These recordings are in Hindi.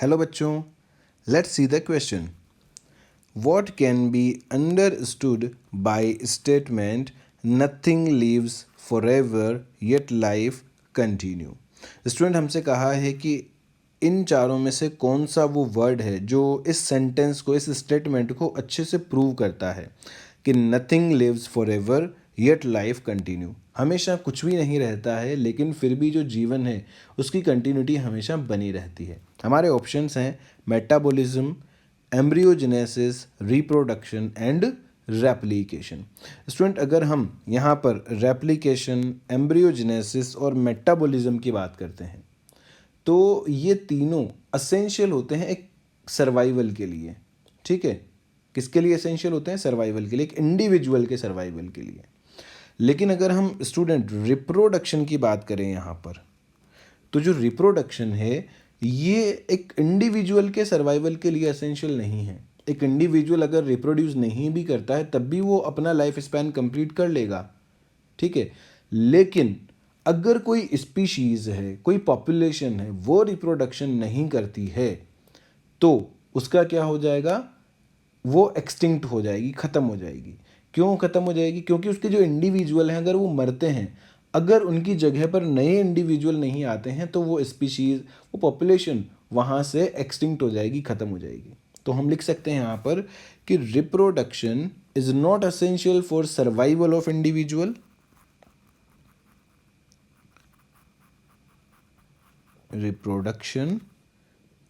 हेलो बच्चों, let's see the question. What can be understood by statement nothing lives forever yet life continue? Student हमसे कहा है कि इन चारों में से कौन सा वो वर्ड है जो इस सेंटेंस को, इस स्टेटमेंट को अच्छे से प्रूव करता है कि nothing lives forever yet life continue. हमेशा कुछ भी नहीं रहता है लेकिन फिर भी जो जीवन है उसकी कंटिन्यूटी हमेशा बनी रहती है. हमारे ऑप्शंस हैं metabolism, embryogenesis, reproduction and replication. Student अगर हम यहाँ पर रेप्लिकेशन, एम्ब्रियोजेनेसिस और मेटाबॉलिज्म की बात करते हैं तो ये तीनों असेंशियल होते हैं एक सर्वाइवल के लिए. ठीक है, किसके लिए असेंशियल होते हैं? सर्वाइवल के लिए, एक इंडिविजुअल के सर्वाइवल के लिए. लेकिन अगर हम स्टूडेंट रिप्रोडक्शन की बात करें यहाँ पर, तो जो रिप्रोडक्शन है ये एक इंडिविजुअल के सर्वाइवल के लिए असेंशियल नहीं है. एक इंडिविजुअल अगर रिप्रोड्यूस नहीं भी करता है तब भी वो अपना लाइफ स्पैन कंप्लीट कर लेगा. ठीक है, लेकिन अगर कोई स्पीशीज है, कोई पॉपुलेशन है, वो रिप्रोडक्शन नहीं करती है तो उसका क्या हो जाएगा? वो एक्सटिंक्ट हो जाएगी, ख़त्म हो जाएगी. क्यों ख़त्म हो जाएगी? क्योंकि उसके जो इंडिविजुअल हैं अगर वो मरते हैं, अगर उनकी जगह पर नए इंडिविजुअल नहीं आते हैं तो वो स्पीशीज़, वो पॉपुलेशन वहाँ से एक्सटिंक्ट हो जाएगी, ख़त्म हो जाएगी. तो हम लिख सकते हैं यहाँ पर कि reproduction is not essential for survival of individual. Reproduction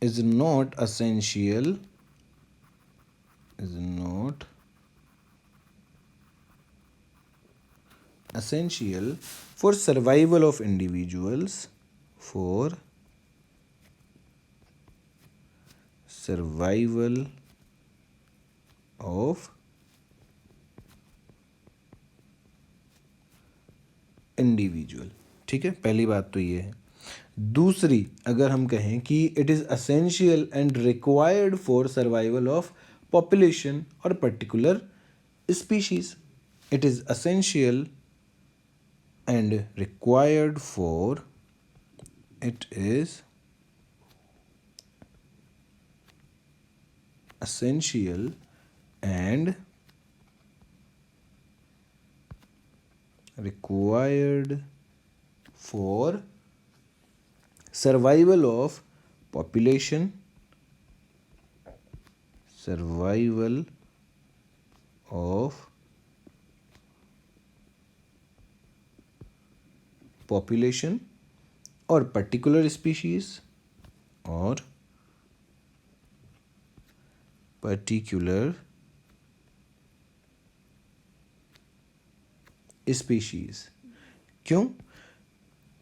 is not essential, is not essential for survival of individuals, for survival of individual. ठीक है, पहली बात तो ये है. दूसरी, अगर हम कहें कि it is essential and required for survival of population और particular species. It is essential and required for, it is essential and required for survival of population, survival of population और पर्टिकुलर स्पीशीज, और पर्टिकुलर स्पीशीज. क्यों?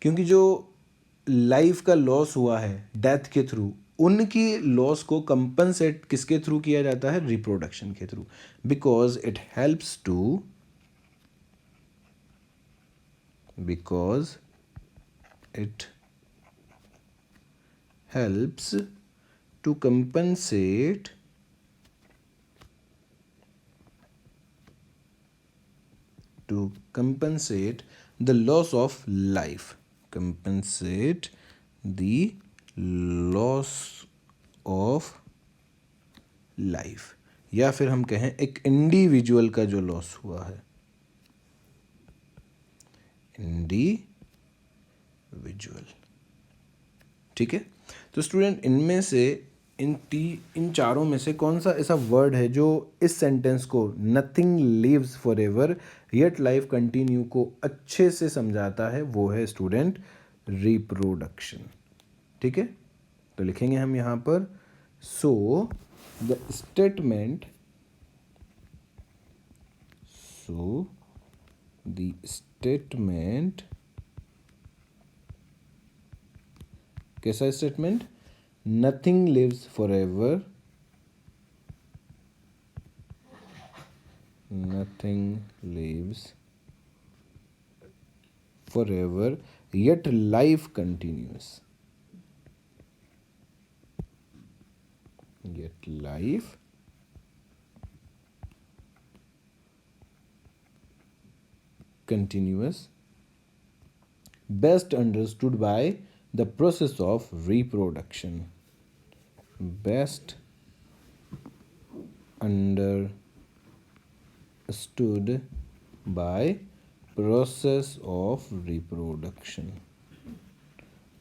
क्योंकि जो लाइफ का लॉस हुआ है डेथ के थ्रू, उनकी लॉस को कंपनसेट किसके थ्रू किया जाता है? रिप्रोडक्शन के through. Because it helps to, because it helps to compensate the loss of life, compensate the loss of life. या फिर हम कहें एक इंडिविजुअल का जो लॉस हुआ है, इंडिविजुअल. ठीक है, तो स्टूडेंट इनमें से इन चारों में से कौन सा ऐसा वर्ड है जो इस सेंटेंस को nothing lives forever yet life continue को अच्छे से समझाता है? वो है स्टूडेंट रिप्रोडक्शन. ठीक है, तो लिखेंगे हम यहाँ पर, so the statement, so the statement, कैसा statement? Nothing lives forever, nothing lives forever yet life continues, yet life continuous, best understood by the process of reproduction. Best understood by process of reproduction.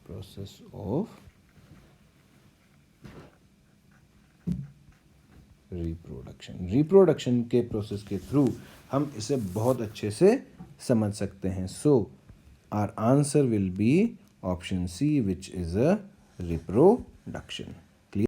Process of reproduction के प्रोसेस के थ्रू हम इसे बहुत अच्छे से समझ सकते हैं. So our answer will be option C, which is a reproduction.